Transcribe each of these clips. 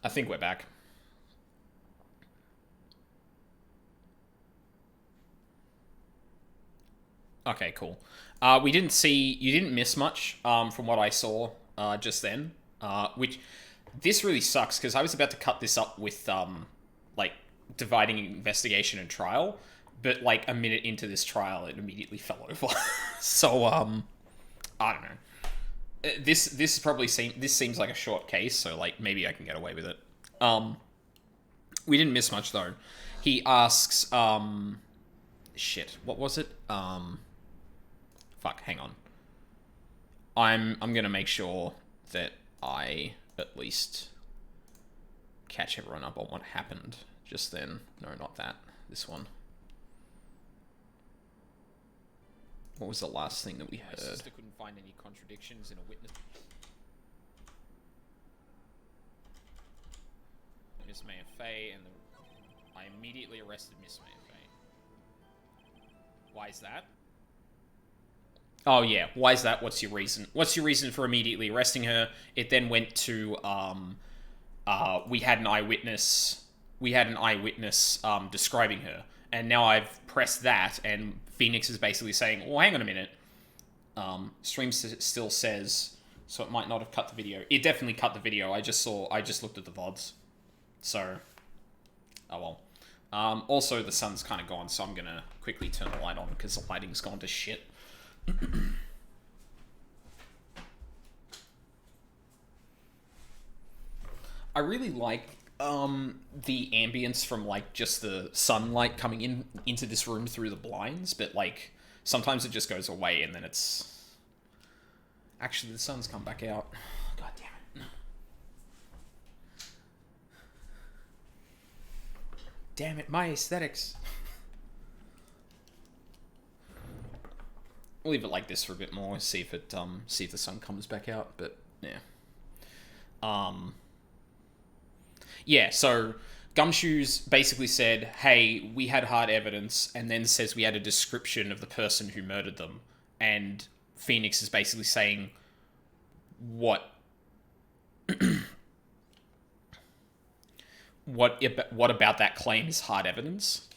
I think we're back. Okay, cool. We didn't see... You didn't miss much from what I saw just then. Which... This really sucks, because I was about to cut this up with, like, dividing investigation and trial. But, like, a minute into this trial, it immediately fell over. So, I don't know. This probably this seems like a short case, so, like, maybe I can get away with it. We didn't miss much, though. He asks, shit, what was it? Fuck, hang on. I'm gonna make sure that I at least catch everyone up on what happened just then. No, not that. This one. What was the last thing that we heard? My sister couldn't find any contradictions in a witness. Miss Maya Fey, and I immediately arrested Miss Maya Fey. Why is that? Oh yeah, why is that? What's your reason? What's your reason for immediately arresting her? It then went to we had an eyewitness. We had an eyewitness describing her, and now I've pressed that, and Phoenix is basically saying, "Well, hang on a minute." Stream still says, so it might not have cut the video. It definitely cut the video. I just looked at the VODs, so oh well. Also, the sun's kind of gone, so I'm gonna quickly turn the light on because the lighting's gone to shit. I really like the ambience from like just the sunlight coming into this room through the blinds, but like sometimes it just goes away and then it's actually the sun's come back out. God damn it. Damn it, my aesthetics. We'll leave it like this for a bit more, see if the sun comes back out, but yeah. Yeah, so Gumshoes basically said, hey, we had hard evidence, and then says we had a description of the person who murdered them. And Phoenix is basically saying, what about that claim is hard evidence?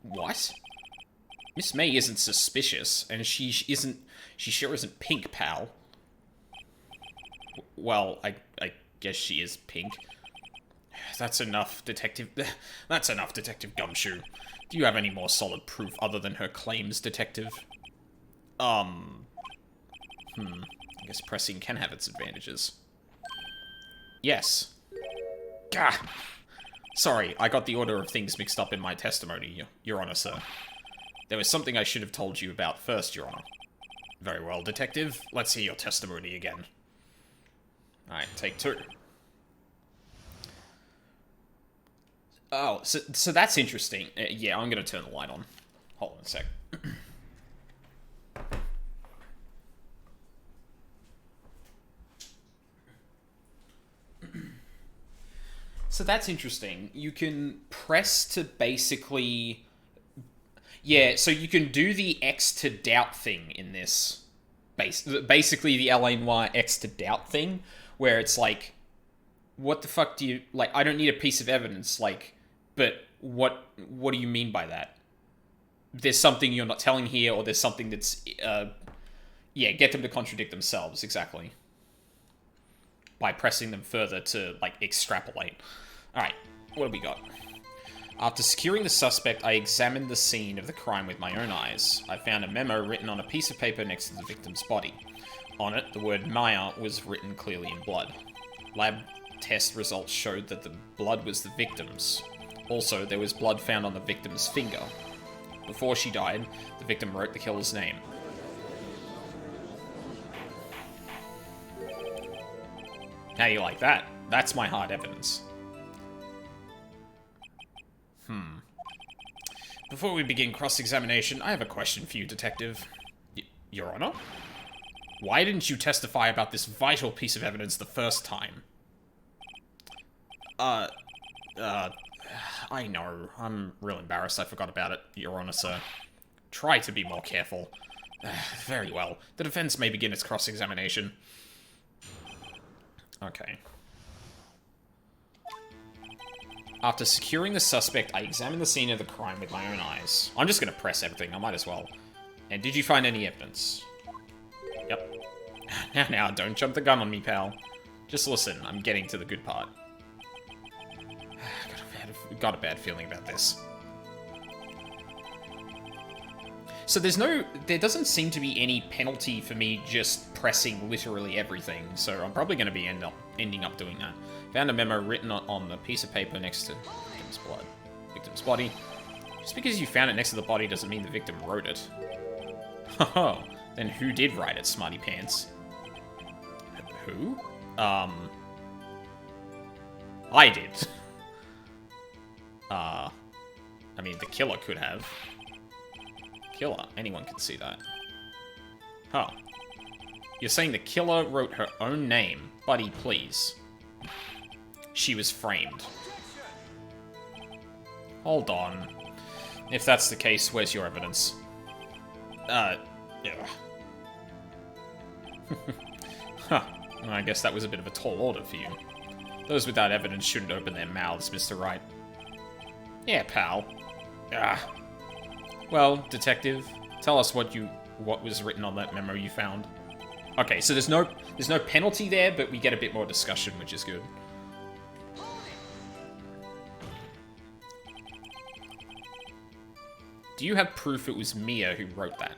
What? Miss May isn't suspicious, and she sure isn't pink, pal. Well, I guess she is pink. That's enough, Detective... That's enough, Detective Gumshoe. Do you have any more solid proof other than her claims, Detective? I guess pressing can have its advantages. Yes. Gah! Sorry, I got the order of things mixed up in my testimony, Your Honor, sir. There was something I should have told you about first, Your Honor. Very well, Detective. Let's hear your testimony again. Alright, take two. Oh, so that's interesting. Yeah, I'm gonna turn the light on. Hold on a sec. So that's interesting. You can press to basically... Yeah, so you can do the X to doubt thing in this. Basically the LA Noire X to doubt thing, where it's like, what the fuck do you... Like, I don't need a piece of evidence, like, but what do you mean by that? There's something you're not telling here, or there's something that's... yeah, get them to contradict themselves, exactly. By pressing them further to, like, extrapolate. Alright, what have we got? After securing the suspect, I examined the scene of the crime with my own eyes. I found a memo written on a piece of paper next to the victim's body. On it, the word Maya was written clearly in blood. Lab test results showed that the blood was the victim's. Also, there was blood found on the victim's finger. Before she died, the victim wrote the killer's name. How do you like that? That's my hard evidence. Before we begin cross-examination, I have a question for you, Detective. Your Honor? Why didn't you testify about this vital piece of evidence the first time? I know. I'm real embarrassed I forgot about it, Your Honor, sir. Try to be more careful. Very well. The defense may begin its cross-examination. Okay. After securing the suspect, I examined the scene of the crime with my own eyes. I'm just gonna press everything, I might as well. And did you find any evidence? Yep. Now, don't jump the gun on me, pal. Just listen, I'm getting to the good part. Got a bad feeling about this. So there doesn't seem to be any penalty for me just pressing literally everything, so I'm probably going to be ending up doing that. Found a memo written on the piece of paper next to victim's body. Just because you found it next to the body doesn't mean the victim wrote it. Oh, then who did write it, smarty pants? Who? I did. I mean, the killer could have. Killer. Anyone can see that. Huh. You're saying the killer wrote her own name? Buddy, please. She was framed. Hold on. If that's the case, where's your evidence? Yeah. Huh. I guess that was a bit of a tall order for you. Those without evidence shouldn't open their mouths, Mr. Wright. Yeah, pal. Well, detective, tell us what was written on that memo you found. Okay, so there's no penalty there, but we get a bit more discussion, which is good. Do you have proof it was Mia who wrote that?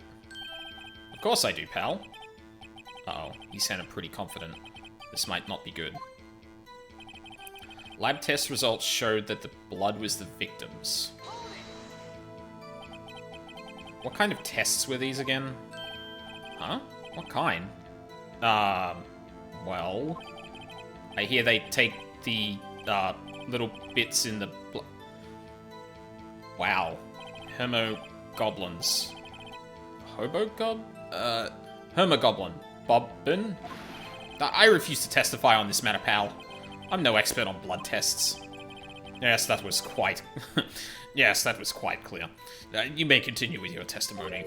Of course I do, pal. Uh-oh, he sounded pretty confident. This might not be good. Lab test results showed that the blood was the victim's. What kind of tests were these again? Huh? What kind? Well... I hear they take the, little bits in the... Wow. Hermogoblins. Hermogoblin. Bobbin? I refuse to testify on this matter, pal. I'm no expert on blood tests. Yes, that was quite... yes, that was quite clear. You may continue with your testimony.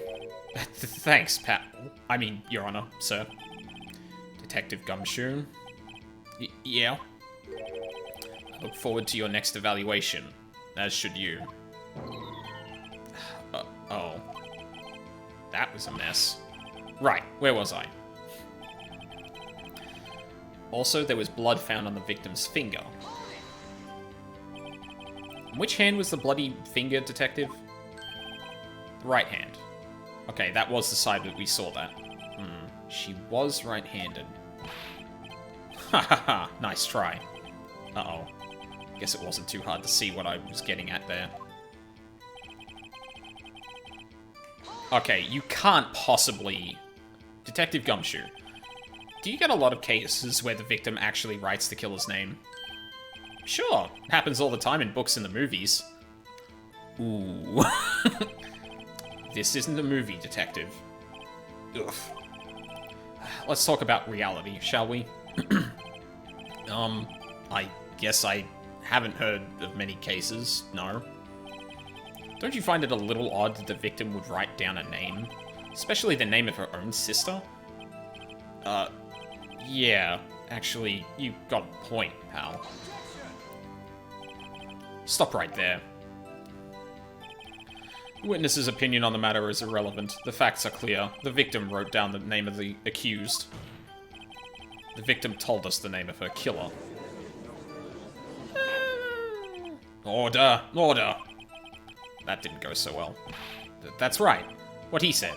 Thanks, Pat. I mean, Your Honor, sir. Detective Gumshoe? Yeah? I look forward to your next evaluation, as should you. Oh. That was a mess. Right, where was I? Also, there was blood found on the victim's finger. Which hand was the bloody finger, detective? The right hand. Okay, that was the side that we saw that. She was right-handed. Ha ha ha, nice try. Uh-oh. Guess it wasn't too hard to see what I was getting at there. Okay, you can't possibly... Detective Gumshoe, do you get a lot of cases where the victim actually writes the killer's name? Sure, it happens all the time in books and the movies. Ooh. This isn't a movie, detective. Ugh. Let's talk about reality, shall we? I guess I haven't heard of many cases, no. Don't you find it a little odd that the victim would write down a name? Especially the name of her own sister? Yeah. Actually, you got a point, pal. Stop right there. The witness's opinion on the matter is irrelevant. The facts are clear. The victim wrote down the name of the accused. The victim told us the name of her killer. Order! Order! That didn't go so well. That's right. What he said.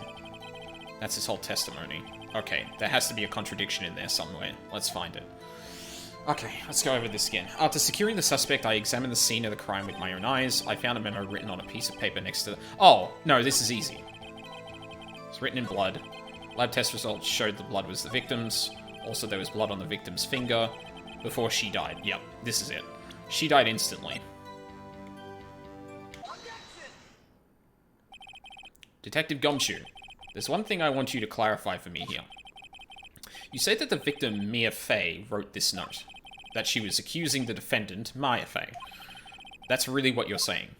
That's his whole testimony. Okay, there has to be a contradiction in there somewhere. Let's find it. Okay, let's go over this again. After securing the suspect, I examined the scene of the crime with my own eyes. I found a memo written on a piece of paper next to the... Oh, no, this is easy. It's written in blood. Lab test results showed the blood was the victim's. Also, there was blood on the victim's finger before she died. Yep, this is it. She died instantly. Detective Gumshoe, there's one thing I want you to clarify for me here. You say that the victim, Mia Fey, wrote this note. That she was accusing the defendant, Maya Fey. That's really what you're saying.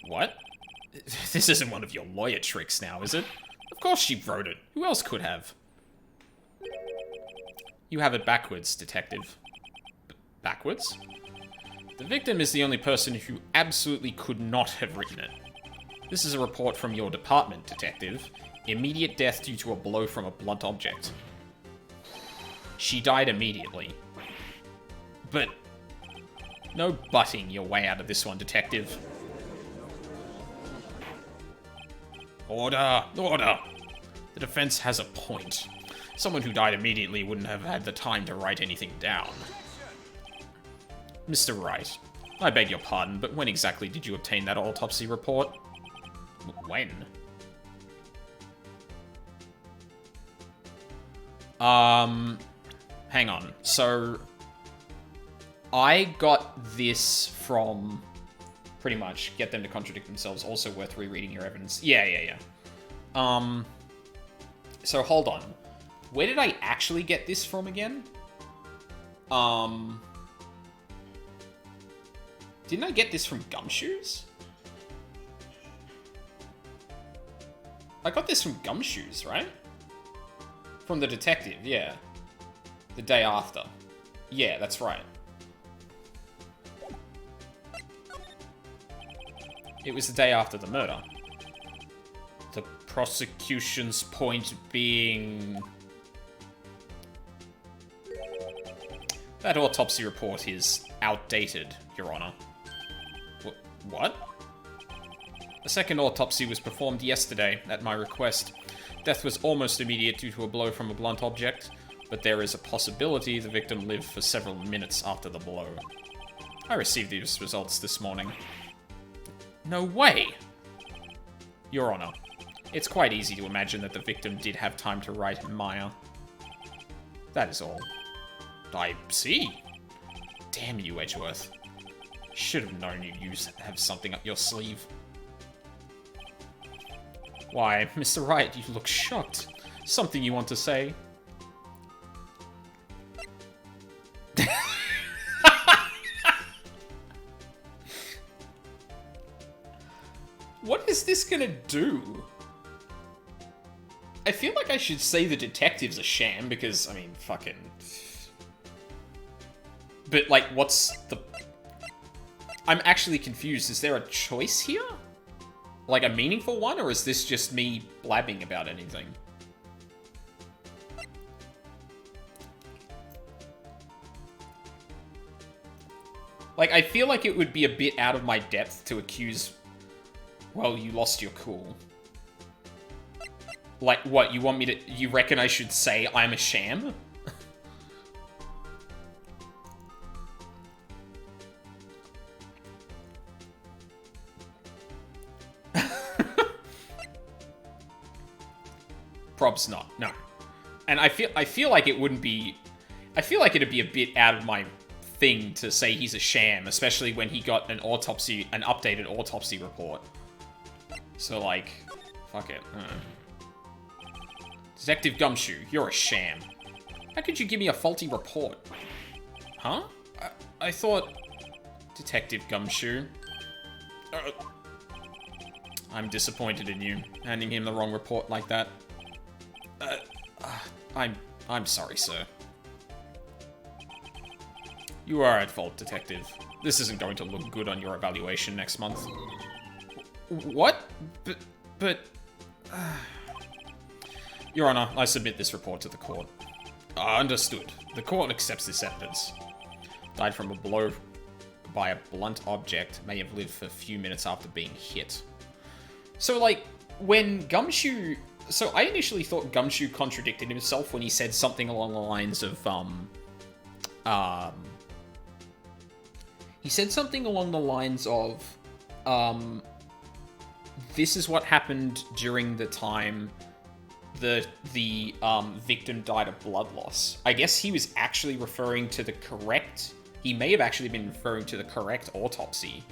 What? This isn't one of your lawyer tricks now, is it? Of course she wrote it. Who else could have? You have it backwards, detective. Backwards? The victim is the only person who absolutely could not have written it. This is a report from your department, Detective. Immediate death due to a blow from a blunt object. She died immediately. But no butting your way out of this one, Detective. Order! Order! The defense has a point. Someone who died immediately wouldn't have had the time to write anything down. Mr. Wright, I beg your pardon, but when exactly did you obtain that autopsy report? When? Hang on. So, I got this from, pretty much, get them to contradict themselves, also worth rereading your evidence. Yeah. So hold on. Where did I actually get this from again? Didn't I get this from Gumshoes? I got this from Gumshoes, right? From the detective, yeah. The day after. Yeah, that's right. It was the day after the murder. The prosecution's point being... that autopsy report is outdated, Your Honor. What? A second autopsy was performed yesterday, at my request. Death was almost immediate due to a blow from a blunt object, but there is a possibility the victim lived for several minutes after the blow. I received these results this morning. No way! Your Honor, it's quite easy to imagine that the victim did have time to write Maya. That is all. I see. Damn you, Edgeworth. Should have known you'd have something up your sleeve. Why, Mr. Wright, you look shocked. Something you want to say? What is this gonna do? I feel like I should say the detective's a sham, because, I mean, fucking... But, like, what's the... I'm actually confused. Is there a choice here? Like, a meaningful one, or is this just me blabbing about anything? Like, I feel like it would be a bit out of my depth to accuse... Well, you lost your cool. Like, what, you want me to... You reckon I should say I'm a sham? Prob's not, no. And I feel like it wouldn't be... I feel like it'd be a bit out of my thing to say he's a sham, especially when he got an updated autopsy report. So, like, fuck it. Detective Gumshoe, you're a sham. How could you give me a faulty report? Huh? I thought... Detective Gumshoe. I'm disappointed in you, handing him the wrong report like that. I'm sorry, sir. You are at fault, Detective. This isn't going to look good on your evaluation next month. What? But... Your Honor, I submit this report to the court. Understood. The court accepts this evidence. Died from a blow by a blunt object, may have lived for a few minutes after being hit. So, like, when Gumshoe... So, I initially thought Gumshoe contradicted himself when he said something along the lines of, he said something along the lines of, this is what happened during the time the victim died of blood loss. I guess he was actually referring to the correct... He may have actually been referring to the correct autopsy.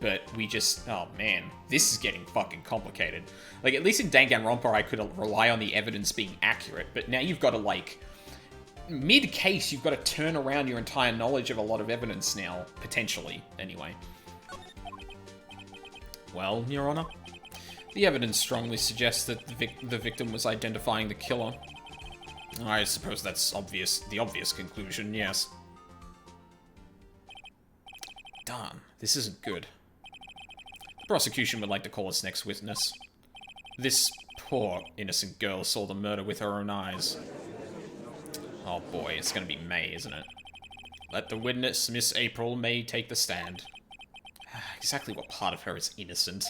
But we just... Oh, man. This is getting fucking complicated. Like, at least in Danganronpa, I could rely on the evidence being accurate. But now you've got to, like... Mid-case, you've got to turn around your entire knowledge of a lot of evidence now. Potentially, anyway. Well, Your Honor, the evidence strongly suggests that the victim was identifying the killer. I suppose that's obvious. The obvious conclusion, yes. darn. This isn't good. The prosecution would like to call its next witness. This poor, innocent girl saw the murder with her own eyes. Oh boy, it's gonna be May, isn't it? Let the witness, Miss April May, take the stand. Exactly what part of her is innocent?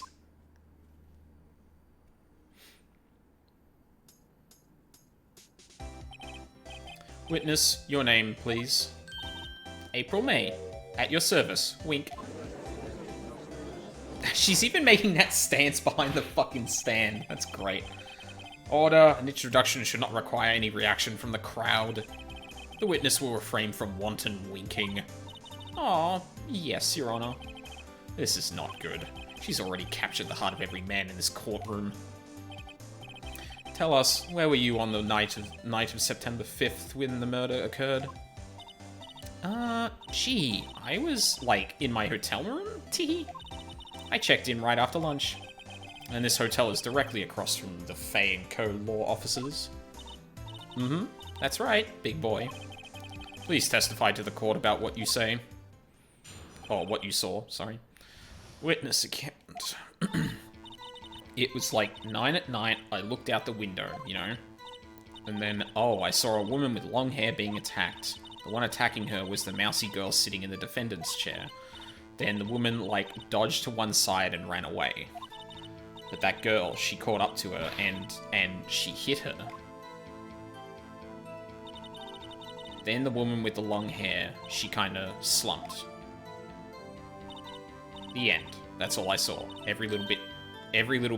Witness, your name, please. April May. At your service. Wink. She's even making that stance behind the fucking stand. That's great. Order. An introduction should not require any reaction from the crowd. The witness will refrain from wanton winking. Aw, yes, Your Honor. This is not good. She's already captured the heart of every man in this courtroom. Tell us, where were you on the night of September 5th when the murder occurred? Gee, I was, like, in my hotel room? Tee. I checked in right after lunch. And this hotel is directly across from the Fay & Co. law offices. Mm-hmm, that's right, big boy. Please testify to the court about what you say. Or what you saw, sorry. Witness account. It was like 9 at night, I looked out the window, you know? And then, oh, I saw a woman with long hair being attacked. The one attacking her was the mousy girl sitting in the defendant's chair. Then the woman, like, dodged to one side and ran away. But that girl, she caught up to her and she hit her. Then the woman with the long hair, she kinda slumped. The end. That's all I saw. Every little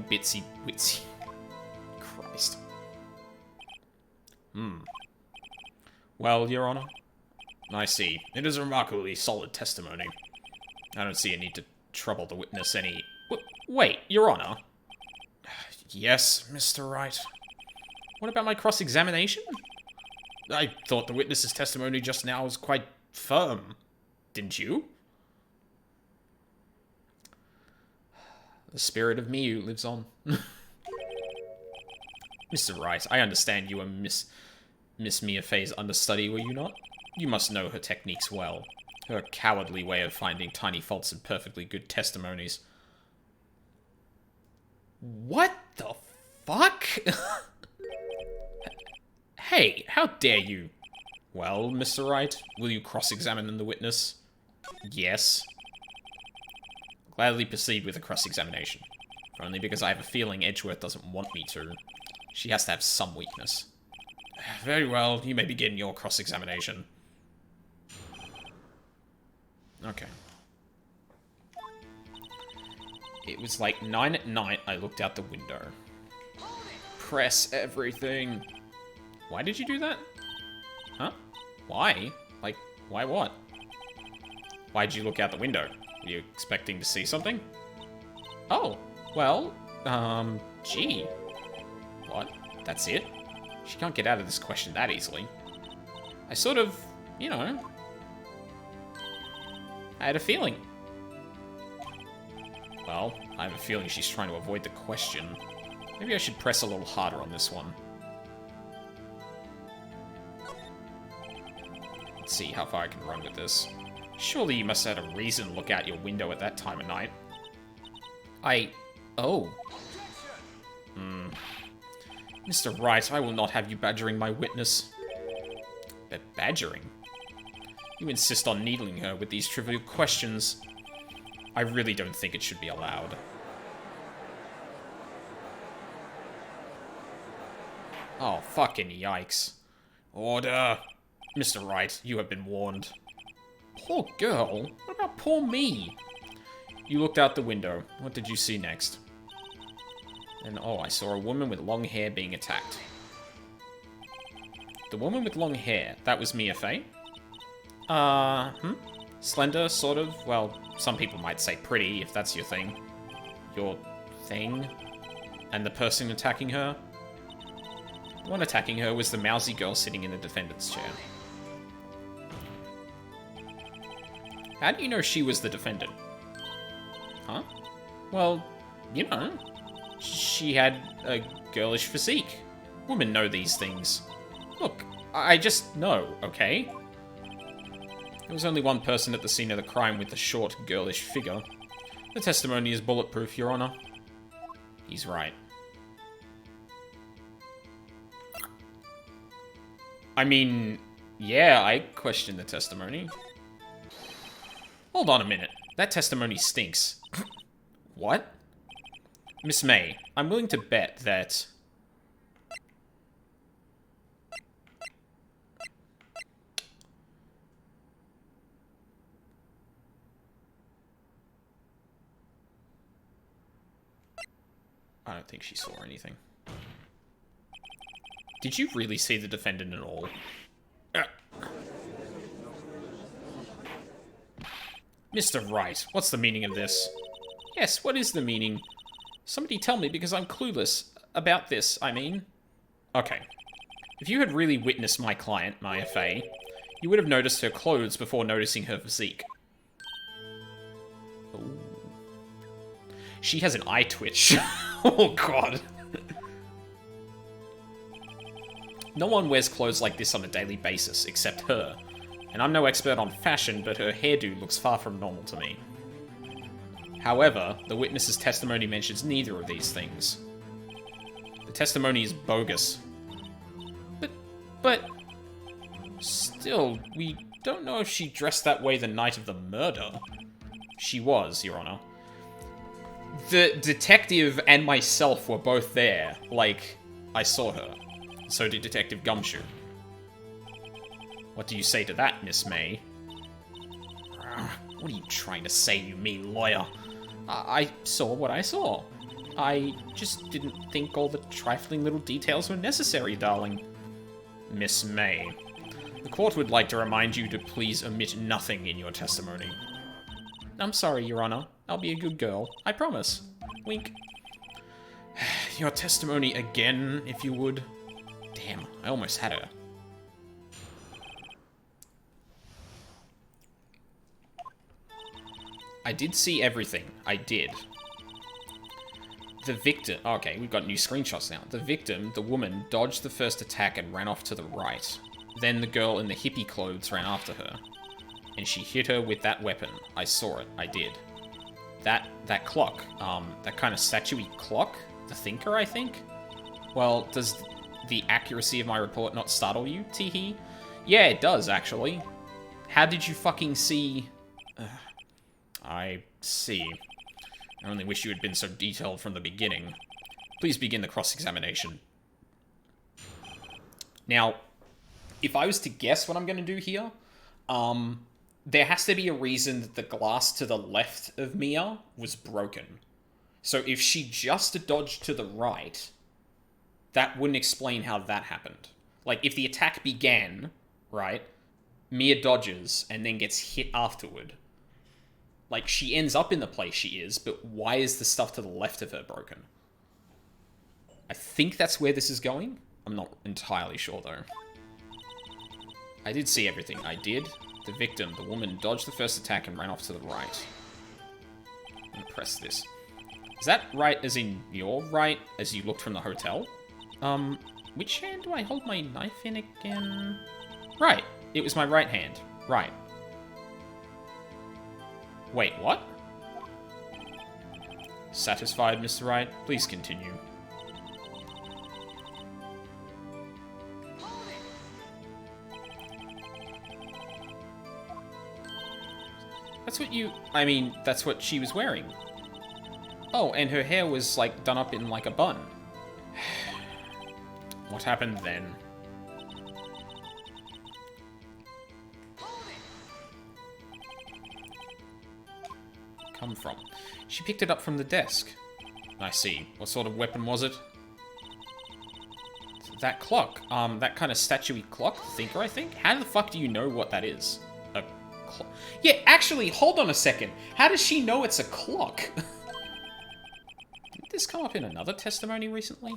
bitsy witsy. Christ. Well, Your Honor. I see. It is a remarkably solid testimony. I don't see a need to trouble the witness any... Wait, Your Honor. Yes, Mr. Wright. What about my cross-examination? I thought the witness's testimony just now was quite firm. Didn't you? The spirit of Miyu lives on. Mr. Wright, I understand you were Miss Mia Fey's understudy, were you not? You must know her techniques well. Her cowardly way of finding tiny faults in perfectly good testimonies. What the fuck? Hey, how dare you? Well, Mr. Wright, will you cross-examine the witness? Yes. Gladly proceed with the cross-examination. Only because I have a feeling Edgeworth doesn't want me to. She has to have some weakness. Very well, you may begin your cross-examination. Okay. It was like 9 at night, I looked out the window. Press everything. Why did you do that? Huh? Why? Like, why what? Why'd you look out the window? Were you expecting to see something? Oh, well, gee. What? That's it? She can't get out of this question that easily. I sort of, you know, I had a feeling. Well, I have a feeling she's trying to avoid the question. Maybe I should press a little harder on this one. Let's see how far I can run with this. Surely you must have had a reason to look out your window at that time of night. Oh. Mr. Wright, I will not have you badgering my witness. But badgering? You insist on needling her with these trivial questions. I really don't think it should be allowed. Oh, fucking yikes. Order! Mr. Wright, you have been warned. Poor girl? What about poor me? You looked out the window. What did you see next? And oh, I saw a woman with long hair being attacked. The woman with long hair, that was Mia Fey? Slender, sort of. Well, some people might say pretty, if that's your thing. Your thing? And the person attacking her? The one attacking her was the mousy girl sitting in the defendant's chair. How do you know she was the defendant? Huh? Well, you know. She had a girlish physique. Women know these things. Look, I just know, okay? There was only one person at the scene of the crime with the short, girlish figure. The testimony is bulletproof, Your Honor. He's right. I mean, yeah, I question the testimony. Hold on a minute. That testimony stinks. What? Miss May, I'm willing to bet that... I don't think she saw anything. Did you really see the defendant at all? Mr. Wright, what's the meaning of this? Yes, what is the meaning? Somebody tell me, because I'm clueless about this, I mean. Okay. If you had really witnessed my client, Maya Fey, you would have noticed her clothes before noticing her physique. Ooh. She has an eye twitch. Oh, God. No one wears clothes like this on a daily basis, except her. And I'm no expert on fashion, but her hairdo looks far from normal to me. However, the witness's testimony mentions neither of these things. The testimony is bogus. But... Still, we don't know if she dressed that way the night of the murder. She was, Your Honor. The detective and myself were both there. Like, I saw her. So did Detective Gumshoe. What do you say to that, Miss May? What are you trying to say, you mean lawyer? I saw what I saw. I just didn't think all the trifling little details were necessary, darling. Miss May, the court would like to remind you to please omit nothing in your testimony. I'm sorry, Your Honor. I'll be a good girl. I promise. Wink. Your testimony again, if you would. Damn, I almost had her. I did see everything. I did. The victim... Okay, we've got new screenshots now. The victim, the woman, dodged the first attack and ran off to the right. Then the girl in the hippie clothes ran after her. And she hit her with that weapon. I saw it. I did. That clock. That kind of statue-y clock? The Thinker, I think? Well, does the accuracy of my report not startle you, teehee? Yeah, it does, actually. How did you fucking see... I see. I only wish you had been so detailed from the beginning. Please begin the cross-examination. Now, if I was to guess what I'm going to do here, there has to be a reason that the glass to the left of Mia was broken. So if she just dodged to the right, that wouldn't explain how that happened. Like, if the attack began, right, Mia dodges and then gets hit afterward. Like, she ends up in the place she is, but why is the stuff to the left of her broken? I think that's where this is going. I'm not entirely sure, though. I did see everything. I did. The victim, the woman, dodged the first attack and ran off to the right. I'm gonna press this. Is that right as in your right as you looked from the hotel? Which hand do I hold my knife in again? Right. It was my right hand. Right. Wait, what? Satisfied, Mr. Wright? Please continue. That's what you... I mean, that's what she was wearing. Oh, and her hair was, like, done up in, like, a bun. What happened then? Come from? She picked it up from the desk. I see. What sort of weapon was it? That clock. That kind of statue-y clock? Thinker, I think? How the fuck do you know what that is? A clock? Yeah, actually, hold on a second. How does she know it's a clock? Didn't this come up in another testimony recently?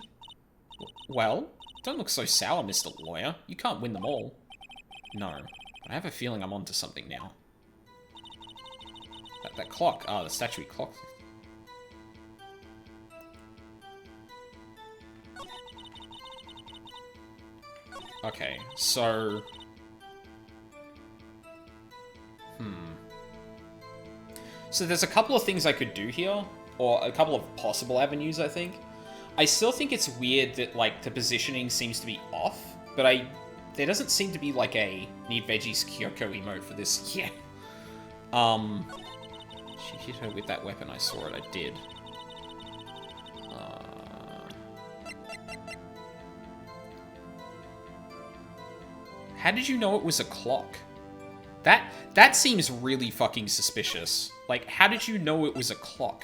Well, don't look so sour, Mr. Lawyer. You can't win them all. No, but I have a feeling I'm onto something now. That clock. Ah, the statue clock. Okay, so... So there's a couple of things I could do here, or a couple of possible avenues, I think. I still think it's weird that, like, the positioning seems to be off, but there doesn't seem to be, like, a Need Veggies Kyoko emote for this. Yeah. She hit her with that weapon, I saw it, I did. How did you know it was a clock? That seems really fucking suspicious. Like, how did you know it was a clock?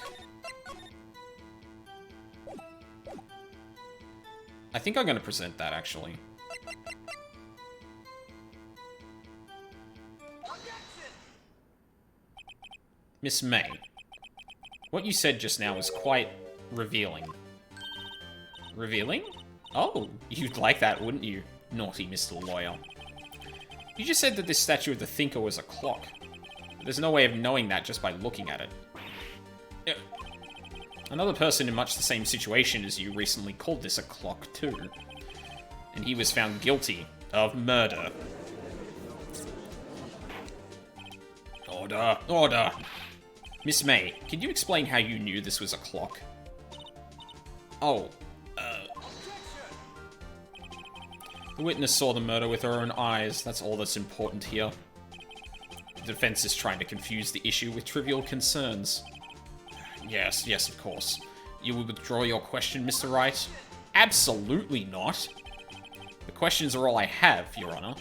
I think I'm gonna present that, actually. Miss May, what you said just now was quite revealing. Revealing? Oh, you'd like that, wouldn't you? Naughty Mr. Lawyer. You just said that this statue of the Thinker was a clock. But there's no way of knowing that just by looking at it. Another person in much the same situation as you recently called this a clock too. And he was found guilty of murder. Order! Order! Miss May, can you explain how you knew this was a clock? Oh, the witness saw the murder with her own eyes. That's all that's important here. The defense is trying to confuse the issue with trivial concerns. Yes, of course. You will withdraw your question, Mr. Wright? Absolutely not. The questions are all I have, Your Honor.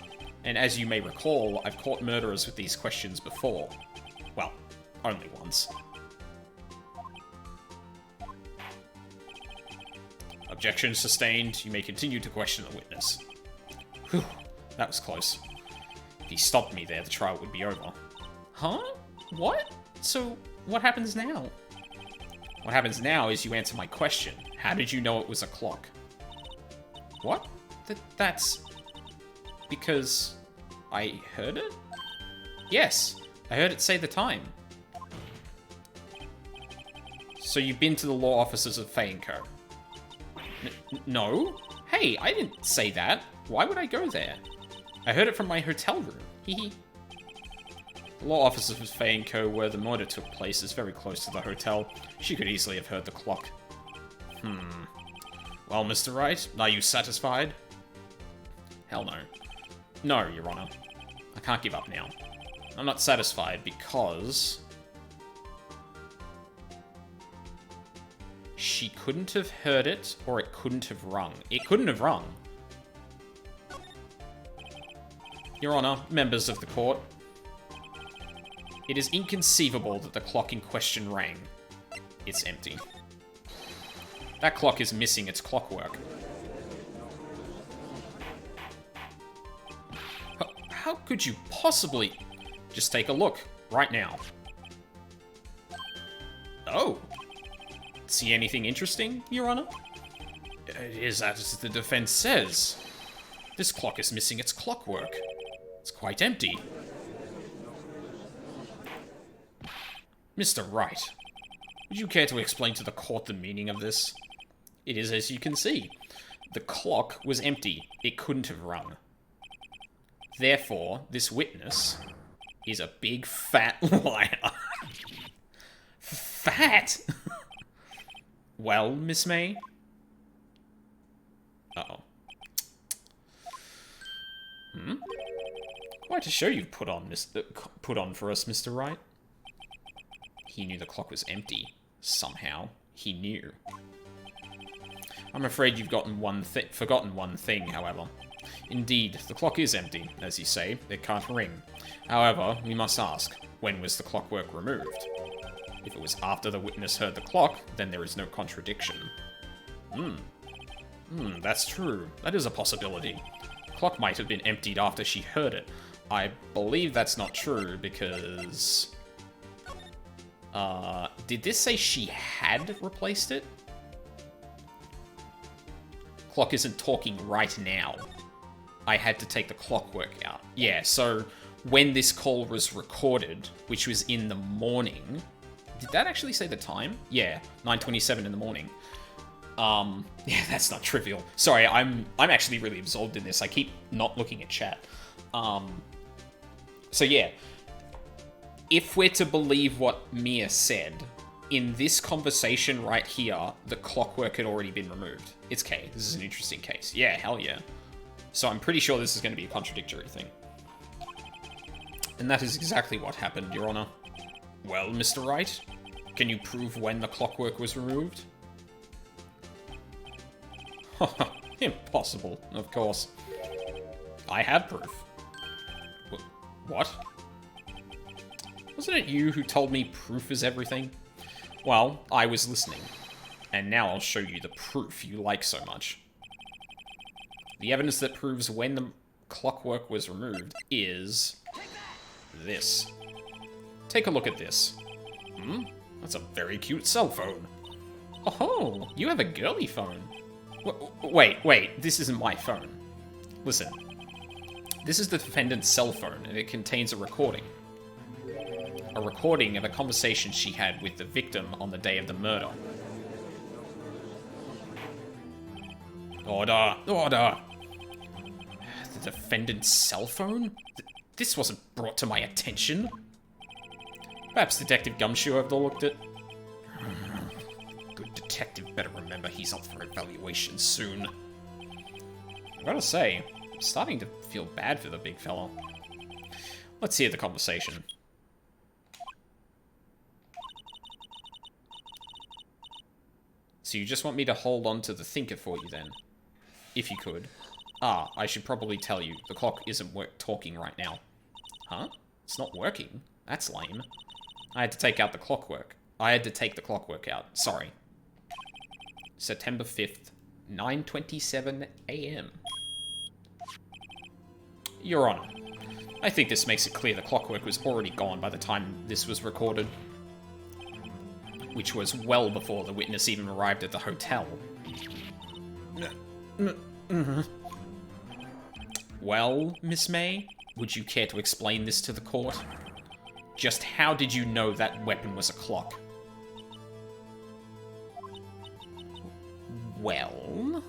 And as you may recall, I've caught murderers with these questions before. Well, only once. Objection sustained. You may continue to question the witness. Whew, that was close. If he stopped me there, the trial would be over. Huh? What? So, what happens now? What happens now is you answer my question. How did you know it was a clock? What? That's... because... I heard it? Yes, I heard it say the time. So you've been to the law offices of Fay & Co? No? Hey, I didn't say that. Why would I go there? I heard it from my hotel room. Hehe. The law offices of Fay & Co, where the murder took place, is very close to the hotel. She could easily have heard the clock. Well, Mr. Wright, are you satisfied? Hell no. No, Your Honor. I can't give up now. I'm not satisfied because... she couldn't have heard it, or it couldn't have rung. It couldn't have rung. Your Honor, members of the court, it is inconceivable that the clock in question rang. It's empty. That clock is missing its clockwork. How could you possibly... Just take a look, right now. Oh. See anything interesting, Your Honor? It is as the defense says. This clock is missing its clockwork. It's quite empty. Mr. Wright, would you care to explain to the court the meaning of this? It is as you can see. The clock was empty. It couldn't have rung. Therefore, this witness is a big fat liar. Fat? Well, Miss May? Uh-oh. Quite a show you've put on for us, Mr. Wright. He knew the clock was empty. Somehow, he knew. I'm afraid you've forgotten one thing, however. Indeed, the clock is empty, as you say. It can't ring. However, we must ask, when was the clockwork removed? If it was after the witness heard the clock, then there is no contradiction. That's true. That is a possibility. The clock might have been emptied after she heard it. I believe that's not true, because... did this say she had replaced it? Clock isn't talking right now. I had to take the clockwork out. Yeah, so when this call was recorded, which was in the morning... Did that actually say the time? Yeah, 9:27 in the morning. Yeah, that's not trivial. Sorry, I'm actually really absorbed in this. I keep not looking at chat. So yeah. if we're to believe what Mia said, in this conversation right here, the clockwork had already been removed. It's K. This is an interesting case. Yeah, hell yeah. So I'm pretty sure this is going to be a contradictory thing. And that is exactly what happened, Your Honor. Well, Mr. Wright, can you prove when the clockwork was removed? Impossible, of course. I have proof. What? Wasn't it you who told me proof is everything? Well, I was listening. And now I'll show you the proof you like so much. The evidence that proves when the clockwork was removed is this. Take a look at this. That's a very cute cell phone. Oh, you have a girly phone. Wait, this isn't my phone. Listen. This is the defendant's cell phone, and it contains a recording. A recording of a conversation she had with the victim on the day of the murder. Order! Order! The defendant's cell phone? This wasn't brought to my attention. Perhaps Detective Gumshoe overlooked it. Good detective better remember he's up for evaluation soon. I gotta say, I'm starting to feel bad for the big fella. Let's hear the conversation. So you just want me to hold on to the thinker for you then? If you could. I should probably tell you, the clock isn't talking right now. Huh? It's not working? That's lame. I had to take out the clockwork. I had to take the clockwork out. Sorry. September 5th, 9:27 a.m. Your Honor, I think this makes it clear the clockwork was already gone by the time this was recorded. Which was well before the witness even arrived at the hotel. Well, Miss May, would you care to explain this to the court? Just how did you know that weapon was a clock? Well,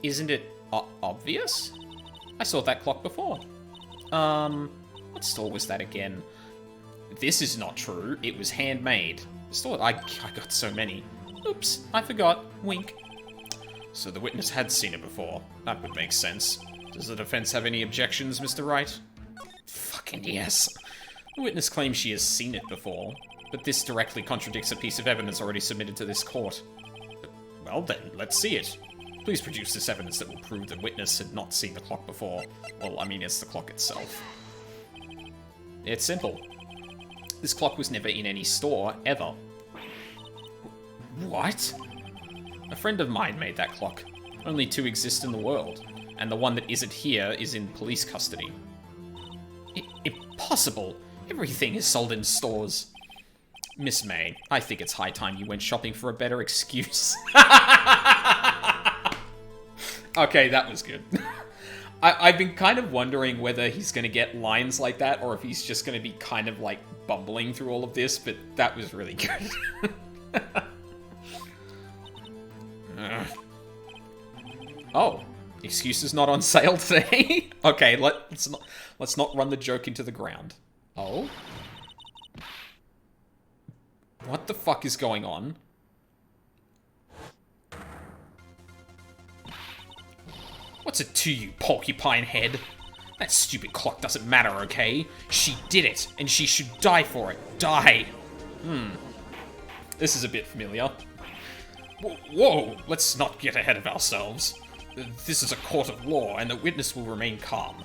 isn't it obvious? I saw that clock before. What store was that again? This is not true. It was handmade. The store, I got so many. Oops, I forgot. Wink. So the witness had seen it before. That would make sense. Does the defense have any objections, Mr. Wright? Fucking yes. The witness claims she has seen it before, but this directly contradicts a piece of evidence already submitted to this court. Well then, let's see it. Please produce this evidence that will prove the witness had not seen the clock before. Well, I mean, it's the clock itself. It's simple. This clock was never in any store, ever. What? A friend of mine made that clock. Only two exist in the world, and the one that isn't here is in police custody. Impossible! Everything is sold in stores. Miss May, I think it's high time you went shopping for a better excuse. Okay, that was good. I've been kind of wondering whether he's going to get lines like that, or if he's just going to be kind of like bumbling through all of this, but that was really good. Oh, excuse is not on sale today? Okay, let's not run the joke into the ground. Oh? What the fuck is going on? What's it to you, porcupine head? That stupid clock doesn't matter, okay? She did it, and she should die for it. Die! This is a bit familiar. Whoa, let's not get ahead of ourselves. This is a court of law, and the witness will remain calm.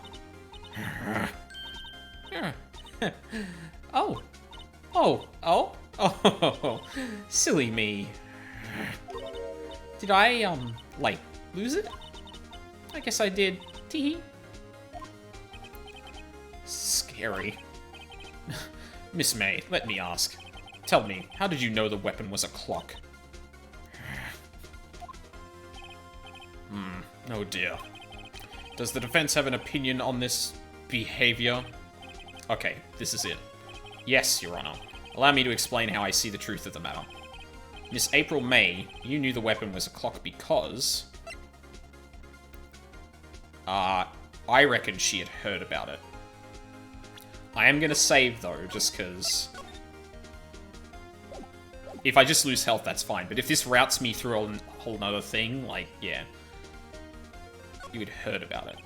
Oh, silly me. Did I, like, lose it? I guess I did. Teehee. Scary. Miss May, let me ask. Tell me, how did you know the weapon was a clock? Oh dear. Does the defense have an opinion on this behavior? Okay, this is it. Yes, Your Honor. Allow me to explain how I see the truth of the matter. Miss April May, you knew the weapon was a clock because... I reckon she had heard about it. I am gonna save, though, just because... If I just lose health, that's fine. But if this routes me through a whole nother thing, like, yeah. You had heard about it.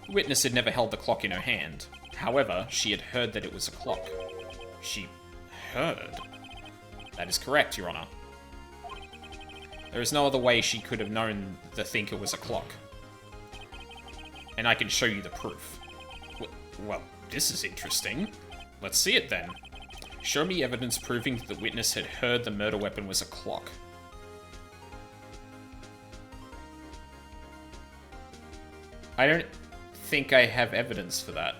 The witness had never held the clock in her hand. However, she had heard that it was a clock. She heard? That is correct, Your Honor. There is no other way she could have known the thinker was a clock. And I can show you the proof. Well, this is interesting. Let's see it then. Show me evidence proving that the witness had heard the murder weapon was a clock. I don't think I have evidence for that.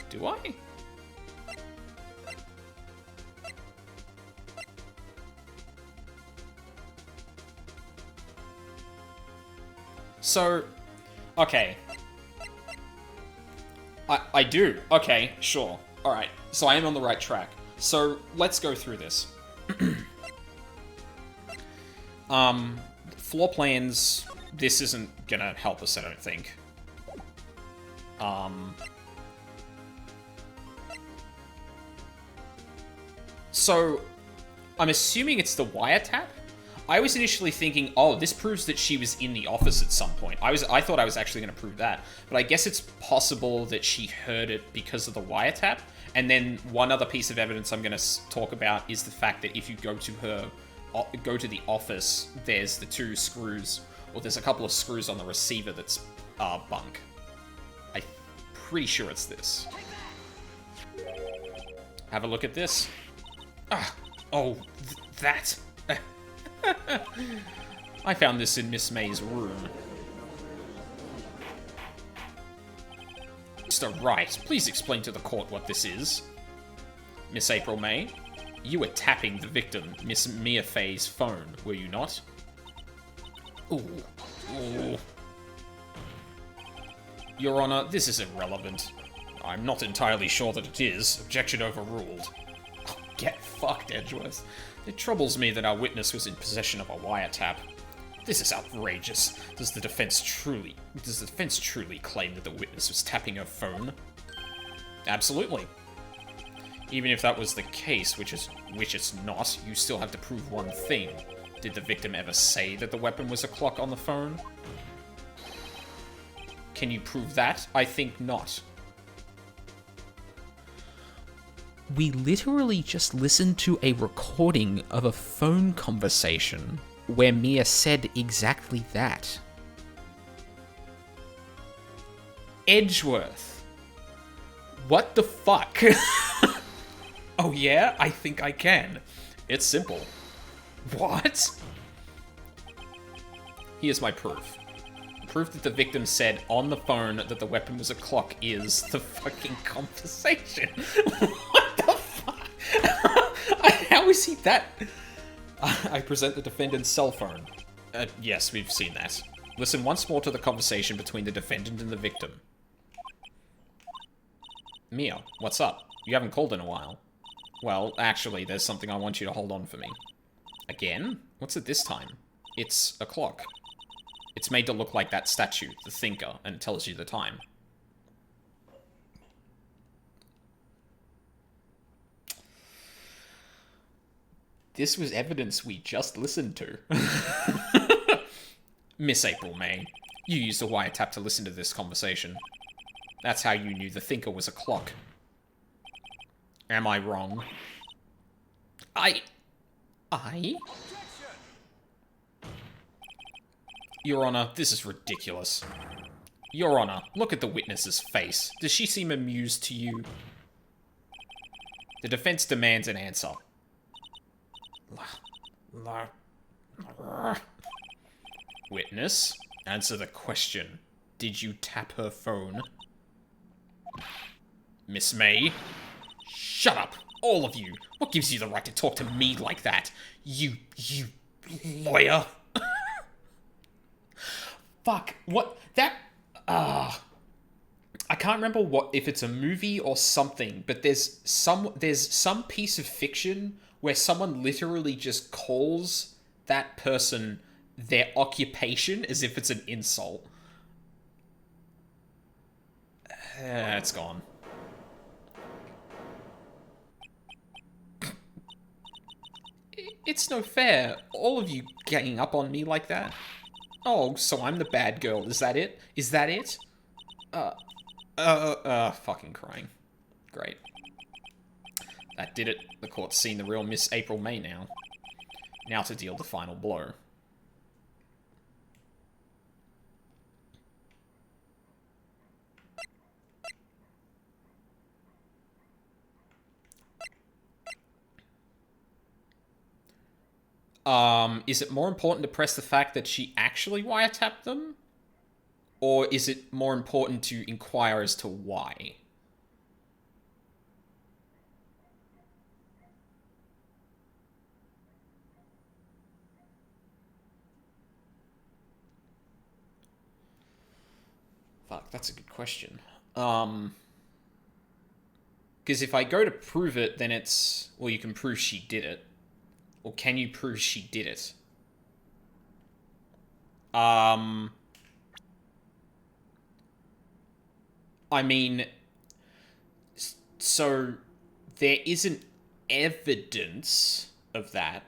Do I? So, okay. I do. Okay, sure. Alright, so I am on the right track. So, let's go through this. Floor plans, this isn't gonna help us, I don't think. So, I'm assuming it's the wiretap? I was initially thinking, oh, this proves that she was in the office at some point. I thought I was actually going to prove that. But I guess it's possible that she heard it because of the wiretap. And then one other piece of evidence I'm going to talk about is the fact that if you go to the office, there's the two screws, or there's a couple of screws on the receiver that's bunk. I'm pretty sure it's this. Have a look at this. That. I found this in Miss May's room. Mr. Wright, please explain to the court what this is. Miss April May, you were tapping the victim, Miss Mia Fey's phone, were you not? Ooh. Your Honor, this is irrelevant. I'm not entirely sure that it is. Objection overruled. Oh, get fucked, Edgeworth. It troubles me that our witness was in possession of a wiretap. This is outrageous. Does the defense truly claim that the witness was tapping her phone? Absolutely. Even if that was the case, which it's not, you still have to prove one thing. Did the victim ever say that the weapon was a clock on the phone? Can you prove that? I think not. We literally just listened to a recording of a phone conversation where Mia said exactly that. Edgeworth. What the fuck? Oh yeah? I think I can. It's simple. What? Here's my proof. Proof that the victim said on the phone that the weapon was a clock is the fucking conversation. What the fuck? How is he that? I present the defendant's cell phone. Yes, we've seen that. Listen once more to the conversation between the defendant and the victim. Mia, what's up? You haven't called in a while. Well, actually, there's something I want you to hold on for me. Again? What's it this time? It's a clock. It's made to look like that statue, the thinker, and it tells you the time. This was evidence we just listened to. Miss April May, you used a wiretap to listen to this conversation. That's how you knew the thinker was a clock. Am I wrong? I? Your Honor, this is ridiculous. Your Honor, look at the witness's face. Does she seem amused to you? The defense demands an answer. Witness, answer the question. Did you tap her phone? Miss May? Shut up, all of you. What gives you the right to talk to me like that? You lawyer. Fuck, what, that, I can't remember if it's a movie or something, but there's some piece of fiction where someone literally just calls that person their occupation as if it's an insult. It's gone. It's no fair. All of you ganging up on me like that. Oh, so I'm the bad girl. Is that it? Is that it? Fucking crying. Great. That did it. The court's seen the real Miss April May now. Now to deal the final blow. Is it more important to press the fact that she actually wiretapped them? Or is it more important to inquire as to why? Fuck, that's a good question. Because if I go to prove it, then it's... Well, you can prove she did it. Or can you prove she did it? I mean... So, there isn't evidence of that.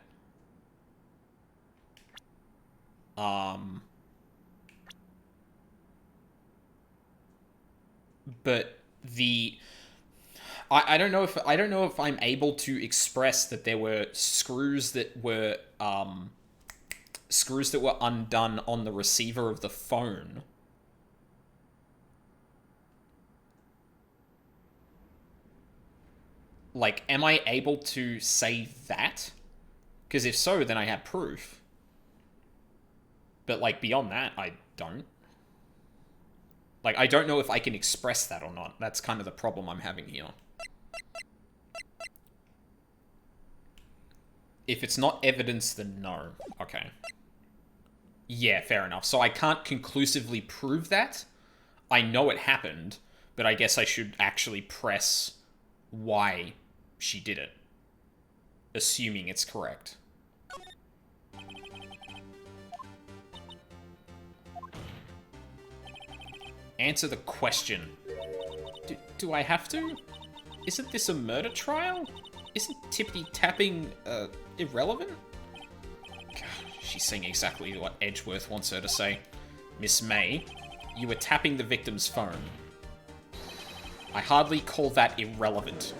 But the... I don't know if I'm able to express that there were screws that were undone on the receiver of the phone. Like, am I able to say that? Because if so, then I have proof. But, like, beyond that, I don't. Like, I don't know if I can express that or not. That's kind of the problem I'm having here. If it's not evidence, then no. Okay. Yeah, fair enough. So I can't conclusively prove that. I know it happened, but I guess I should actually press why she did it. Assuming it's correct. Answer the question. Do I have to? Isn't this a murder trial? Isn't tippity-tapping, irrelevant? God, she's saying exactly what Edgeworth wants her to say. Miss May, you were tapping the victim's phone. I hardly call that irrelevant.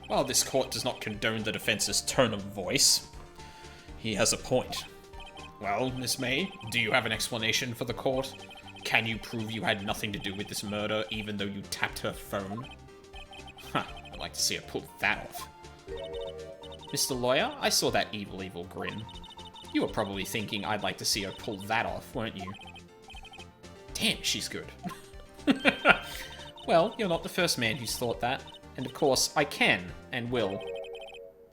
While this court does not condone the defense's tone of voice, he has a point. Well, Miss May, do you have an explanation for the court? Can you prove you had nothing to do with this murder, even though you tapped her phone? Huh, I'd like to see her pull that off. Mr. Lawyer, I saw that evil grin. You were probably thinking I'd like to see her pull that off, weren't you? Damn, she's good. Well, you're not the first man who's thought that. And of course, I can, and will.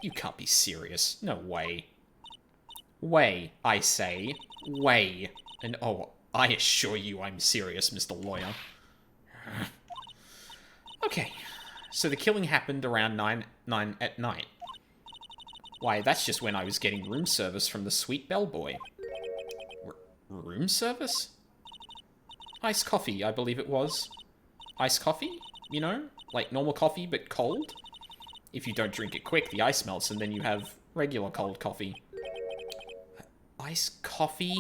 You can't be serious. No way. Way, I say. Way. And oh, I assure you I'm serious, Mr. Lawyer. Okay, so the killing happened around 9 at night. Why, that's just when I was getting room service from the sweet bellboy. Room service? Iced coffee, I believe it was. Iced coffee? You know? Like normal coffee, but cold? If you don't drink it quick, the ice melts, and then you have regular cold coffee. Iced coffee?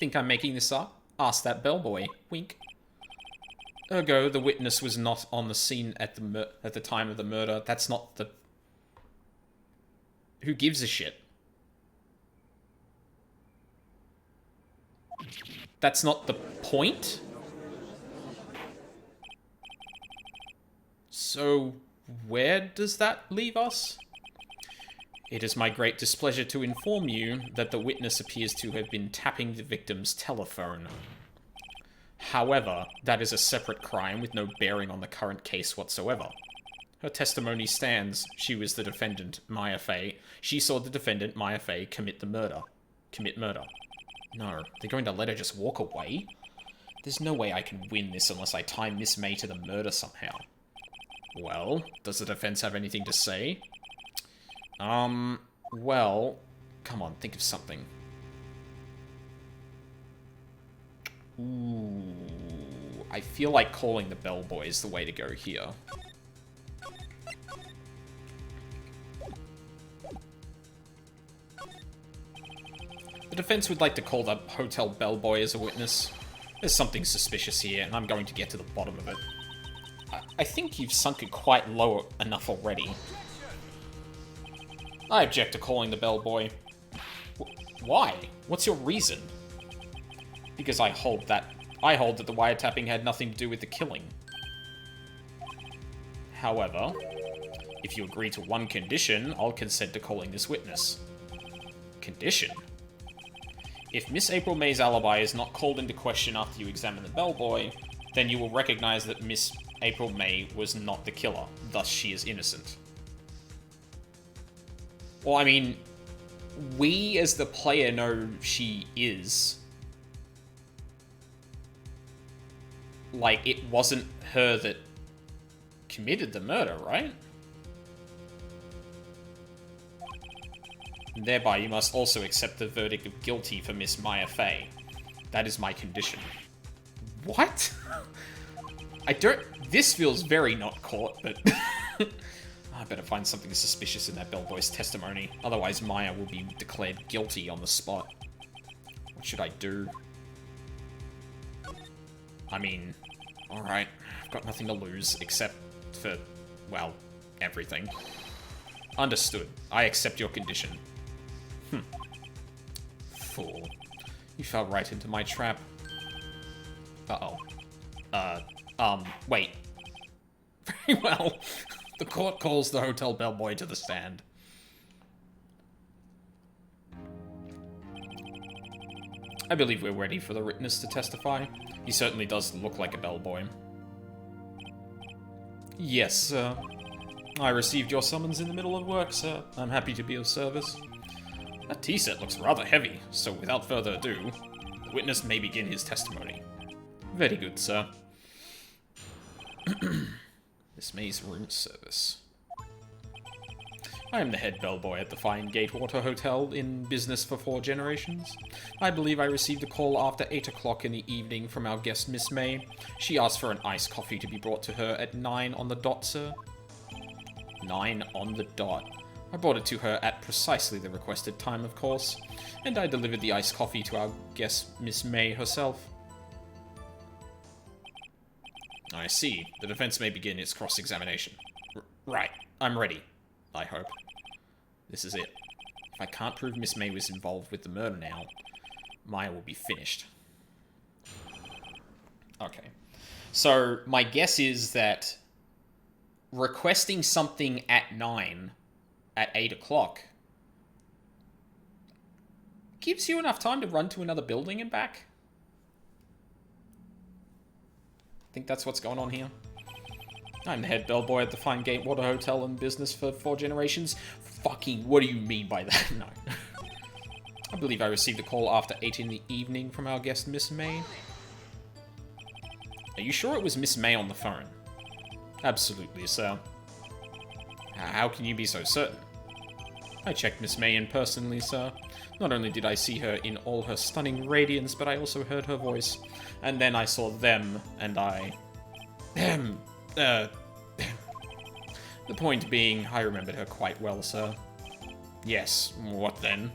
Think I'm making this up? Ask that bellboy. Wink. Ergo, the witness was not on the scene at the time of the murder. That's not the... Who gives a shit? That's not the point? So, where does that leave us? It is my great displeasure to inform you that the witness appears to have been tapping the victim's telephone. However, that is a separate crime with no bearing on the current case whatsoever. Her testimony stands. She was the defendant, Maya Fey. She saw the defendant, Maya Fey, commit murder. No, they're going to let her just walk away? There's no way I can win this unless I tie Miss May to the murder somehow. Well, does the defense have anything to say? Well, come on, think of something. Ooh, I feel like calling the bellboy is the way to go here. The defense would like to call the hotel bellboy as a witness. There's something suspicious here, and I'm going to get to the bottom of it. I think you've sunk it quite low enough already. I object to calling the bellboy. Why? What's your reason? Because I hold that the wiretapping had nothing to do with the killing. However, if you agree to one condition, I'll consent to calling this witness. Condition? If Miss April May's alibi is not called into question after you examine the bellboy, then you will recognize that Miss April May was not the killer, thus she is innocent. Well, I mean, we as the player know she is. Like, it wasn't her that committed the murder, right? And thereby, you must also accept the verdict of guilty for Miss Maya Fey. That is my condition. What? I don't... This feels very not court, but... I better find something suspicious in that bellboy's testimony. Otherwise, Maya will be declared guilty on the spot. What should I do? I mean... Alright, I've got nothing to lose, except for... well, everything. Understood. I accept your condition. Fool. You fell right into my trap. Uh-oh. Wait. Very well. The court calls the hotel bellboy to the stand. I believe we're ready for the witness to testify. He certainly does look like a bellboy. Yes, sir. I received your summons in the middle of work, sir. I'm happy to be of service. That tea set looks rather heavy, so without further ado, the witness may begin his testimony. Very good, sir. Miss May's room service. I am the head bellboy at the fine Gatewater Hotel, in business for 4 generations. I believe I received a call after 8 o'clock in the evening from our guest, Miss May. She asked for an iced coffee to be brought to her at 9 on the dot, sir. 9 on the dot. I brought it to her at precisely the requested time, of course, and I delivered the iced coffee to our guest, Miss May herself. I see. The defense may begin its cross-examination. Right. I'm ready. I hope. This is it. If I can't prove Miss May was involved with the murder now, Maya will be finished. Okay. So, my guess is that requesting something at 9, at 8 o'clock, gives you enough time to run to another building and back? I think that's what's going on here. I'm the head bellboy at the fine Gatewater Hotel in business for 4 generations. Fucking, what do you mean by that? No. I believe I received a call after 8 in the evening from our guest, Miss May. Are you sure it was Miss May on the phone? Absolutely, sir. How can you be so certain? I checked Miss May in personally, sir. Not only did I see her in all her stunning radiance, but I also heard her voice. And then I saw them, and I... The point being, I remembered her quite well, sir. Yes, what then?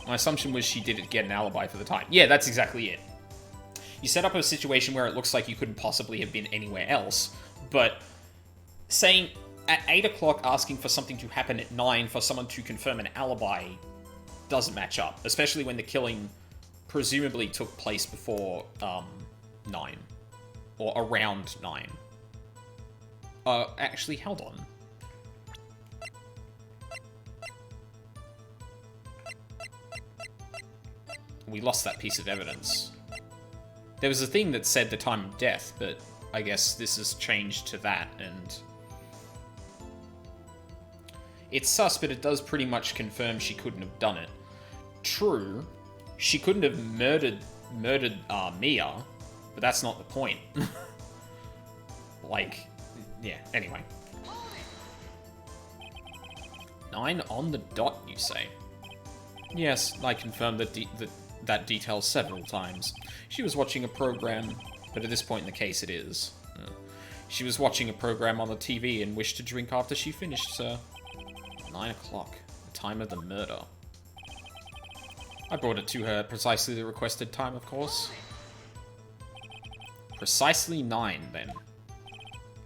My assumption was she didn't get an alibi for the time. Yeah, that's exactly it. You set up a situation where it looks like you couldn't possibly have been anywhere else, but saying at 8 o'clock asking for something to happen at 9 for someone to confirm an alibi doesn't match up, especially when the killing presumably took place before 9. Or around 9. Actually, hold on. We lost that piece of evidence. There was a thing that said the time of death, but I guess this has changed to that, and... It's sus, but it does pretty much confirm she couldn't have done it. True, she couldn't have murdered Mia, but that's not the point. Like, yeah, anyway. 9 on the dot, you say? Yes, I confirm that that detail several times. She was watching a program, but at this point in the case it is. She was watching a program on the TV and wished to drink after she finished, sir. 9 o'clock, the time of the murder. I brought it to her at precisely the requested time, of course. Precisely 9, then.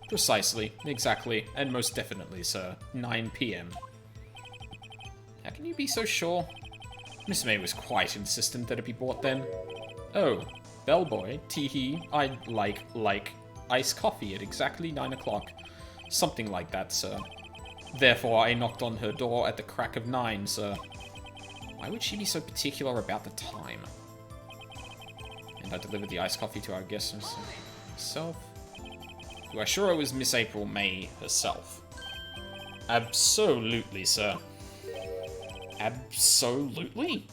Precisely, exactly, and most definitely, sir. 9 p.m. How can you be so sure? Miss May was quite insistent that it be bought then. Oh, bellboy, tee-hee, I'd like iced coffee at exactly 9 o'clock. Something like that, sir. Therefore, I knocked on her door at the crack of 9, sir. Why would she be so particular about the time? And I delivered the iced coffee to our guest herself. You are sure it was Miss April May herself? Absolutely, sir. Absolutely?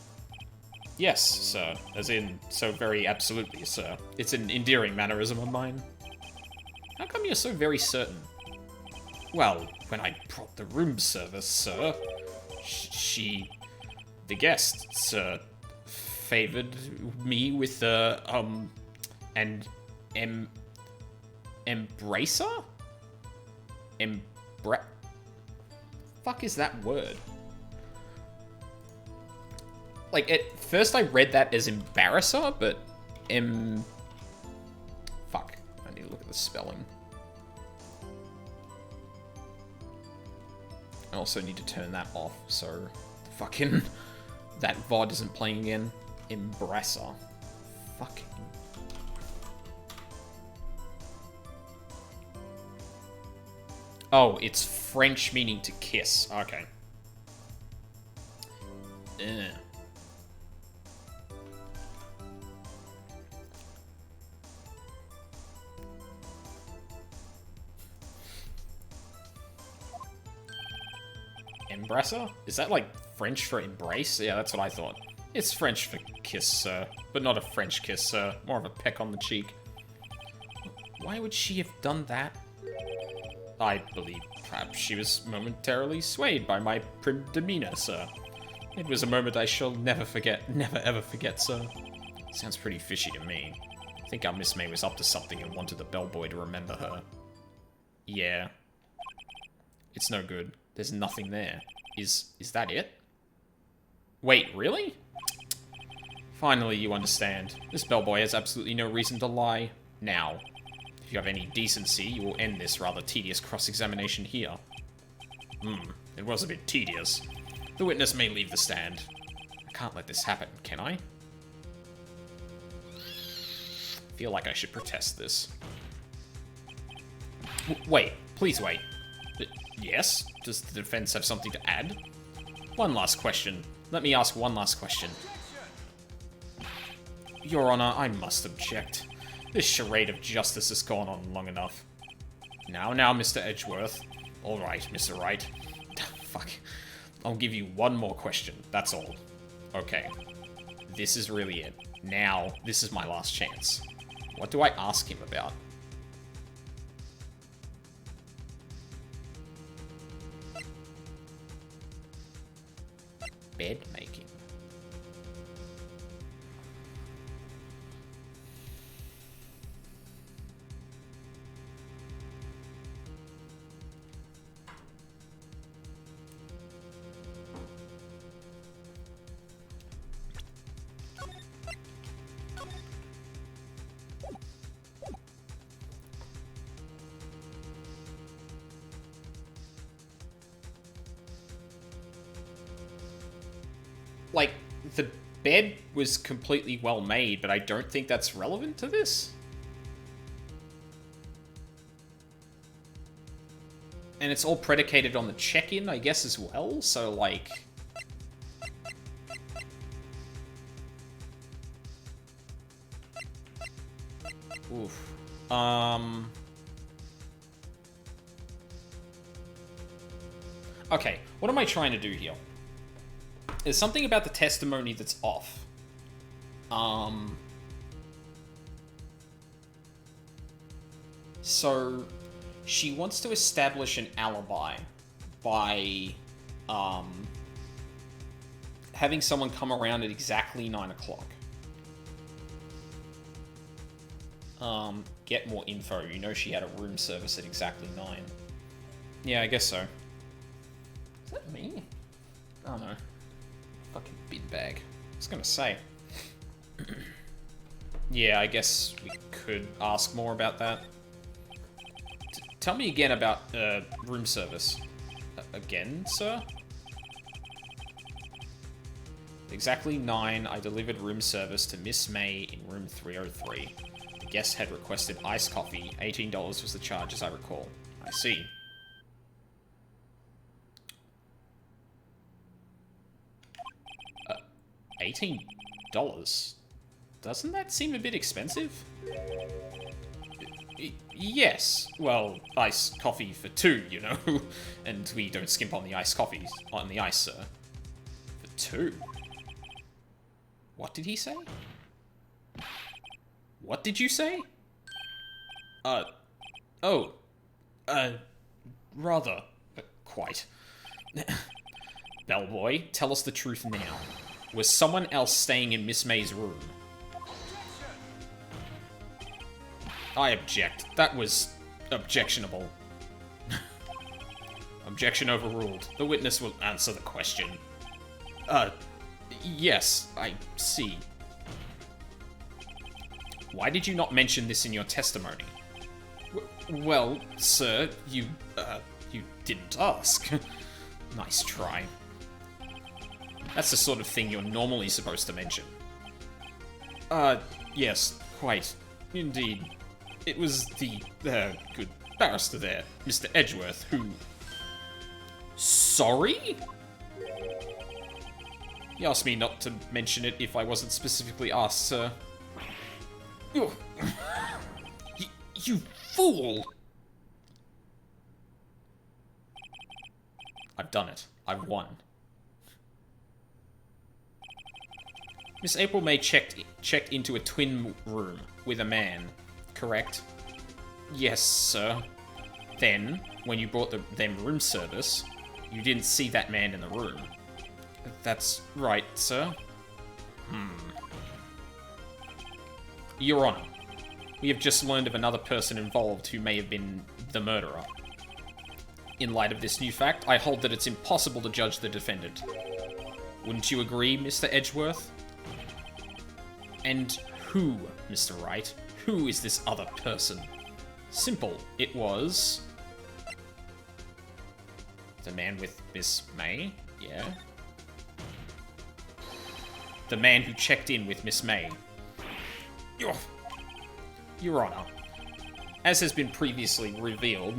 Yes, sir. As in, so very absolutely, sir. It's an endearing mannerism of mine. How come you're so very certain? Well, when I brought the room service, sir, the guest, sir, favored me with embracer? Fuck is that word? Like, at first I read that as embarrasser, but fuck. I need to look at the spelling. I also need to turn that off, so fucking that VOD isn't playing again. Embrasser. Fucking. Oh, it's French meaning to kiss. Okay. Embrasser? Is that like French for embrace? Yeah, that's what I thought. It's French for kiss, sir. But not a French kiss, sir. More of a peck on the cheek. Why would she have done that? I believe perhaps she was momentarily swayed by my prim demeanor, sir. It was a moment I shall never forget, never ever forget, sir. Sounds pretty fishy to me. I think our Miss May was up to something and wanted the bellboy to remember her. Yeah. It's no good. There's nothing there. Is that it? Wait, really? Finally, you understand. This bellboy has absolutely no reason to lie. Now, if you have any decency, you will end this rather tedious cross-examination here. It was a bit tedious. The witness may leave the stand. I can't let this happen, can I? I feel like I should protest this. Wait, please wait. Yes? Does the defense have something to add? One last question. Let me ask one last question. Your Honor, I must object. This charade of justice has gone on long enough. Now, Mr. Edgeworth. Alright, Mr. Wright. Fuck. I'll give you one more question, that's all. Okay. This is really it. Now, this is my last chance. What do I ask him about? Bed making. Like, the bed was completely well made, but I don't think that's relevant to this. And it's all predicated on the check-in, I guess, as well, so, like... Oof. Okay, what am I trying to do here? There's something about the testimony that's off. So, she wants to establish an alibi by, having someone come around at exactly 9 o'clock. Get more info. You know she had a room service at exactly 9. Yeah, I guess so. Is that me? Oh no. Fucking bin bag. I was gonna say. Yeah, I guess we could ask more about that. Tell me again about room service. Again, sir? Exactly 9, I delivered room service to Miss May in room 303. The guest had requested iced coffee. $18 was the charge, as I recall. I see. $18? Doesn't that seem a bit expensive? Yes. Well, iced coffee for 2, you know. And we don't skimp on the iced coffees. On the ice, sir. For 2? What did he say? What did you say? Oh. Rather. Quite. Bellboy, tell us the truth now. Was someone else staying in Miss May's room? I object. That was objectionable. Objection overruled. The witness will answer the question. Yes, I see. Why did you not mention this in your testimony? Well, sir, you didn't ask. Nice try. That's the sort of thing you're normally supposed to mention. Yes, quite. Indeed. It was the, good barrister there, Mr. Edgeworth, who... Sorry? He asked me not to mention it if I wasn't specifically asked, sir. You fool! I've done it. I've won. Miss April May checked into a twin room with a man, correct? Yes, sir. Then, when you brought them room service, you didn't see that man in the room. That's right, sir. Your Honor, we have just learned of another person involved who may have been the murderer. In light of this new fact, I hold that it's impossible to judge the defendant. Wouldn't you agree, Mr. Edgeworth? And who, Mr. Wright? Who is this other person? Simple. It was... the man with Miss May? Yeah. The man who checked in with Miss May. Your Honor, as has been previously revealed,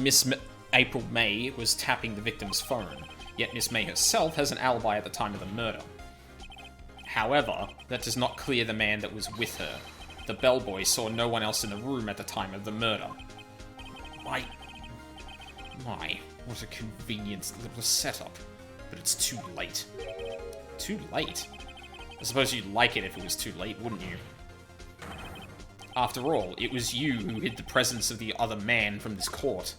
April May was tapping the victim's phone, yet Miss May herself has an alibi at the time of the murder. However, that does not clear the man that was with her. The bellboy saw no one else in the room at the time of the murder. My, what a convenient little setup. But it's too late. Too late? I suppose you'd like it if it was too late, wouldn't you? After all, it was you who hid the presence of the other man from this court.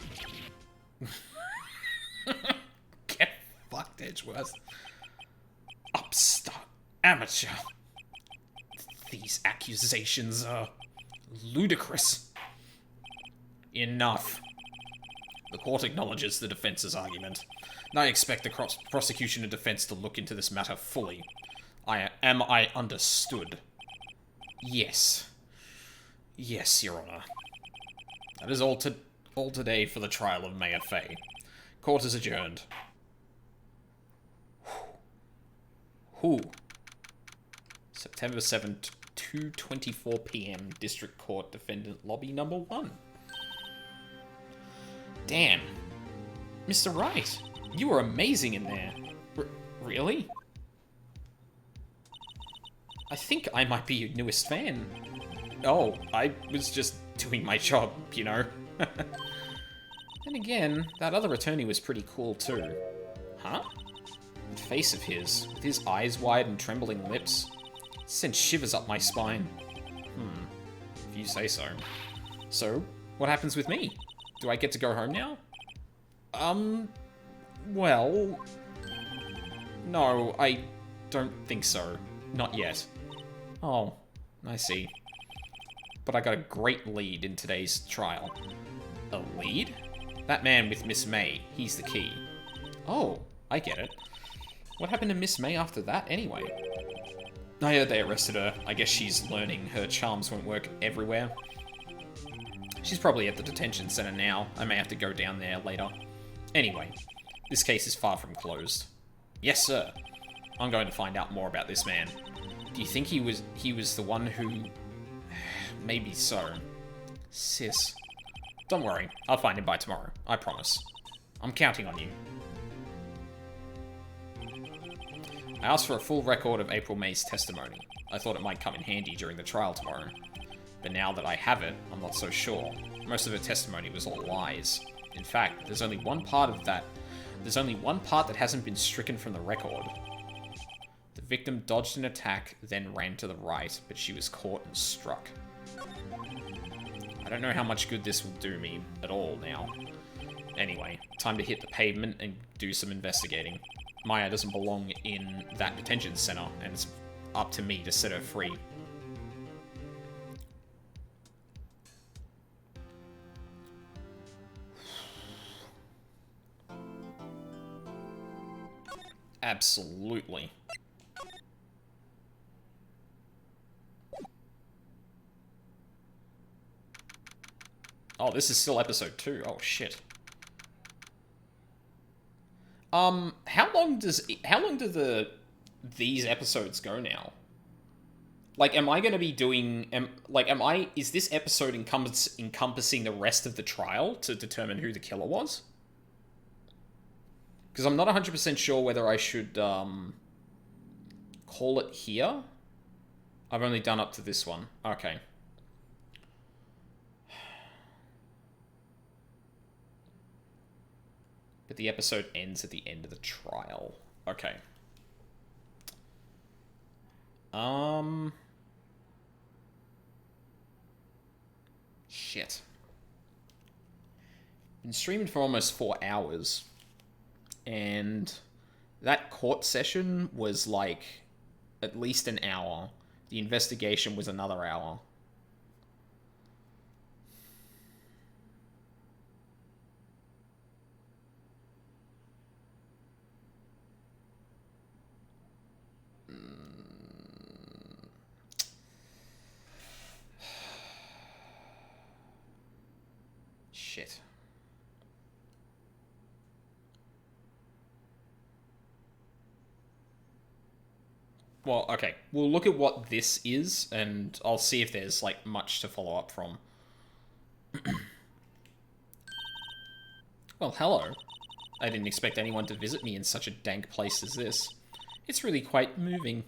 Get fucked, Edgeworth. Upstart amateur. These accusations are ludicrous. Enough. The court acknowledges the defense's argument, and I expect the prosecution and defense to look into this matter fully. Am I understood? Yes. Yes, Your Honor. That is all today for the trial of Mayor Fay. Court is adjourned. Whew. September 7th, 2:24 p.m. District Court Defendant Lobby Number 1. Damn. Mr. Wright, you were amazing in there. Really? I think I might be your newest fan. Oh, I was just doing my job, you know. Then again, that other attorney was pretty cool too. Huh? That face of his, with his eyes wide and trembling lips, sent shivers up my spine. If you say so. So, what happens with me? Do I get to go home now? Well... No, don't think so. Not yet. Oh, I see. But I got a great lead in today's trial. A lead? That man with Miss May, he's the key. Oh, I get it. What happened to Miss May after that, anyway? I heard they arrested her. I guess she's learning her charms won't work everywhere. She's probably at the detention center now. I may have to go down there later. Anyway, this case is far from closed. Yes, sir. I'm going to find out more about this man. Do you think he was the one who... Maybe so. Sis. Don't worry. I'll find him by tomorrow. I promise. I'm counting on you. I asked for a full record of April May's testimony. I thought it might come in handy during the trial tomorrow. But now that I have it, I'm not so sure. Most of her testimony was all lies. In fact, there's only one part that hasn't been stricken from the record. The victim dodged an attack, then ran to the right, but she was caught and struck. I don't know how much good this will do me at all now. Anyway, time to hit the pavement and do some investigating. Maya doesn't belong in that detention center, and it's up to me to set her free. Absolutely. Oh, this is still episode 2. Oh, shit. How long do these episodes go now? Like, am I going to be doing, is this episode encompassing the rest of the trial to determine who the killer was? Because I'm not 100% sure whether I should, call it here. I've only done up to this one. Okay. But the episode ends at the end of the trial. Okay. Shit. Been streamed for almost 4 hours. And that court session was like at least an hour. The investigation was another hour. Shit. Well, okay. We'll look at what this is, and I'll see if there's, like, much to follow up from. Well, hello. I didn't expect anyone to visit me in such a dank place as this. It's really quite moving.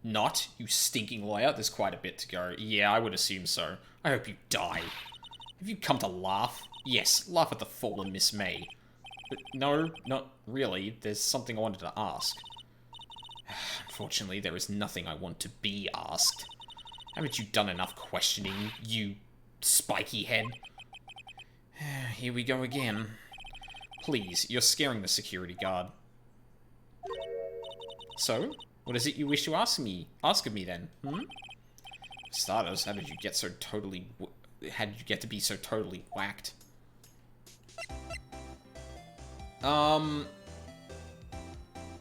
Not, you stinking lawyer. There's quite a bit to go. Yeah, I would assume so. I hope you die. Have you come to laugh? Yes, laugh at the fallen Miss May. But no, not really. There's something I wanted to ask. Unfortunately, there is nothing I want to be asked. Haven't you done enough questioning, you spiky head? Here we go again. Please, you're scaring the security guard. So, what is it you wish to ask of me then? For starters, how did you get to be so totally whacked?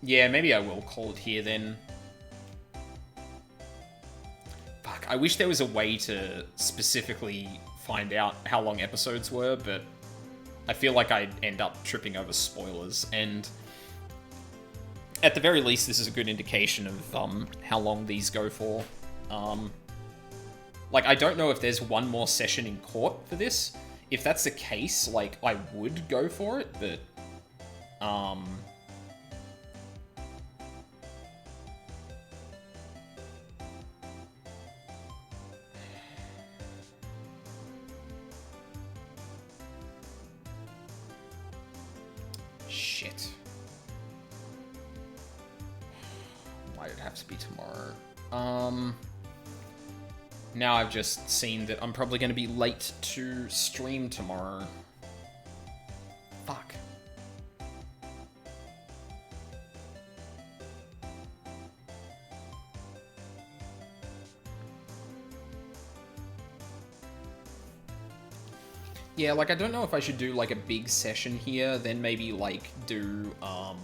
Yeah, maybe I will call it here then. Fuck, I wish there was a way to specifically find out how long episodes were, but I feel like I'd end up tripping over spoilers, and at the very least, this is a good indication of how long these go for. Like, I don't know if there's one more session in court for this. If that's the case, like, I would go for it, but shit. Why'd it have to be tomorrow? Now I've just seen that I'm probably going to be late to stream tomorrow. Fuck. Yeah, like, I don't know if I should do, like, a big session here, then maybe, like, do, how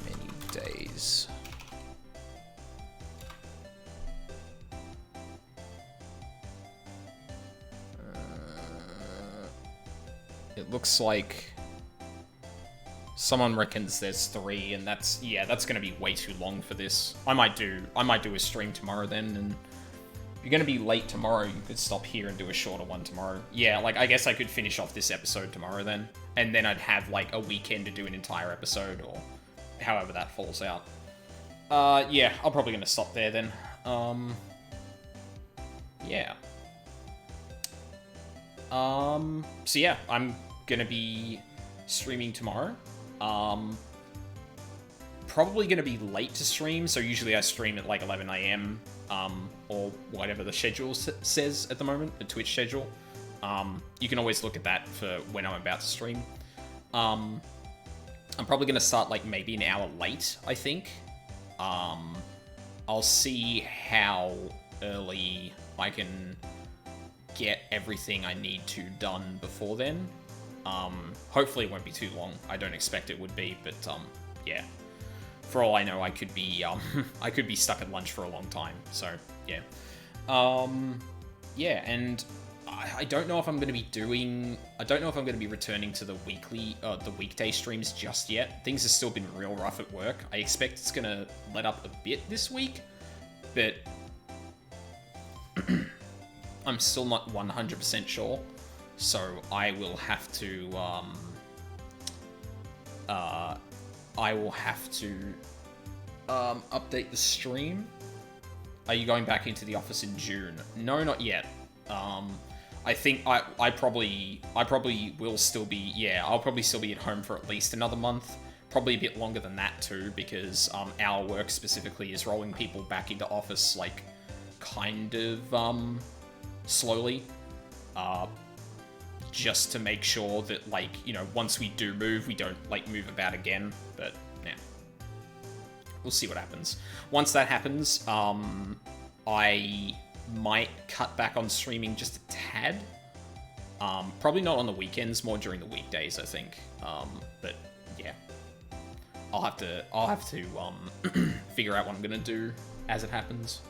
many days? It looks like someone reckons there's 3, and that's gonna be way too long for this. I might do a stream tomorrow then, and if you're gonna be late tomorrow, you could stop here and do a shorter one tomorrow. Yeah, like, I guess I could finish off this episode tomorrow then, and then I'd have, like, a weekend to do an entire episode, or however that falls out. Yeah, I'm probably gonna stop there then. Yeah. So yeah, I'm gonna be streaming tomorrow. Probably gonna be late to stream, so usually I stream at like 11 AM, or whatever the schedule says at the moment, the Twitch schedule. You can always look at that for when I'm about to stream. I'm probably gonna start like maybe an hour late, I think. I'll see how early I can get everything I need to done before then. Hopefully it won't be too long. I don't expect it would be, but yeah. For all I know, I could be I could be stuck at lunch for a long time. So yeah, yeah, and I don't know if I'm going to be doing. I don't know if I'm going to be returning to the weekday streams just yet. Things have still been real rough at work. I expect it's going to let up a bit this week, but I'm still not 100% sure. So I will have to. Update the stream. Are you going back into the office in June? No, not yet. I think I probably will still be, yeah, I'll probably still be at home for at least another month. Probably a bit longer than that too, because our work specifically is rolling people back into office, like, kind of slowly. Just to make sure that, like, you know, once we do move, we don't, like, move about again. But yeah, we'll see what happens. Once that happens, I might cut back on streaming just a tad. Probably not on the weekends, more during the weekdays, I think. But yeah, I'll have to figure out what I'm gonna do as it happens.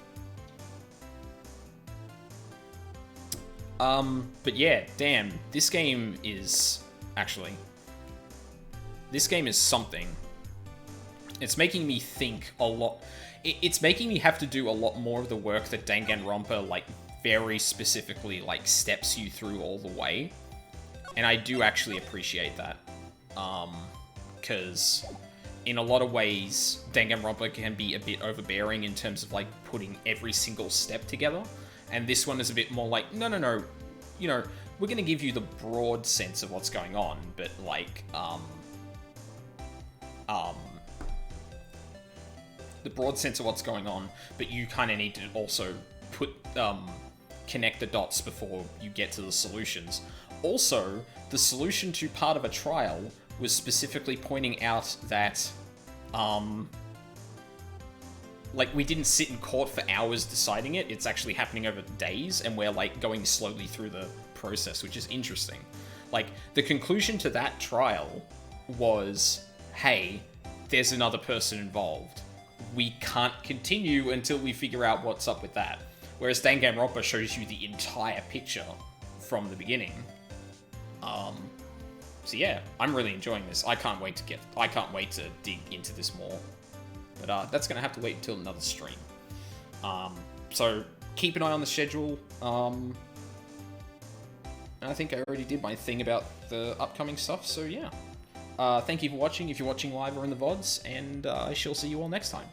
But yeah, damn, this game is something. It's making me think a lot. It's making me have to do a lot more of the work that Danganronpa, like, very specifically, like, steps you through all the way. And I do actually appreciate that. Because in a lot of ways, Danganronpa can be a bit overbearing in terms of, like, putting every single step together. And this one is a bit more like, no, you know, we're going to give you the broad sense of what's going on, but, like, the broad sense of what's going on, but you kind of need to also connect the dots before you get to the solutions. Also, the solution to part of a trial was specifically pointing out that, like, we didn't sit in court for hours deciding it. It's actually happening over days, and we're, like, going slowly through the process, which is interesting. Like, the conclusion to that trial was, hey, there's another person involved. We can't continue until we figure out what's up with that. Whereas Danganronpa shows you the entire picture from the beginning. So yeah, I'm really enjoying this. I can't wait to dig into this more. But that's gonna have to wait until another stream. So keep an eye on the schedule. And I think I already did my thing about the upcoming stuff, so yeah. Thank you for watching, if you're watching live or in the VODs, and I shall see you all next time.